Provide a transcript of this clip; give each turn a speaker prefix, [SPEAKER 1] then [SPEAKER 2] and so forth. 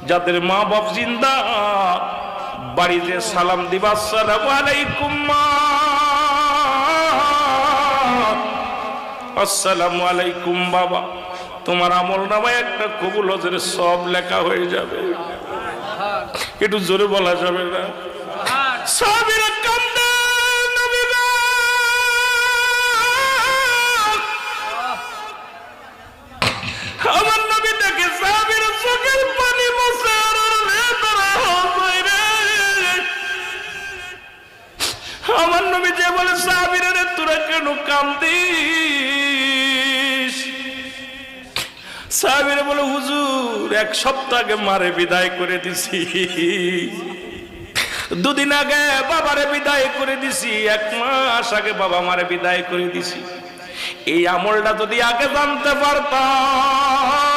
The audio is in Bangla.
[SPEAKER 1] যাদের মা বাপ জিন্দা বাড়িতে সালাম দিবা, আসসালামু আলাইকুম মা, আসসালামু আলাইকুম বাবা। তোমার আমল নামায় একটা কবুল হজের সব লেখা হয়ে যাবে। একটু জোরে বলা যাবে না? সাহাবীরা কান্দে, নবী গো, আমার নবী দেখে সাহাবীরা চোখের পানি মুছে আর নেতারা হয় রে। আমার নবী যে বলে সাহাবীরা রে তোরা কেন কান্দিস? সাহাবীরা বলে হুজুর 1 সপ্তাহ আগে মারে বিদায় করে দিছি, 2 দিন আগে বাবারে বিদায় করে দিছি, 1 মাস আগে বাবা মারে বিদায় করে দিছি। এই আমলটা যদি আগে জানতে পারতাম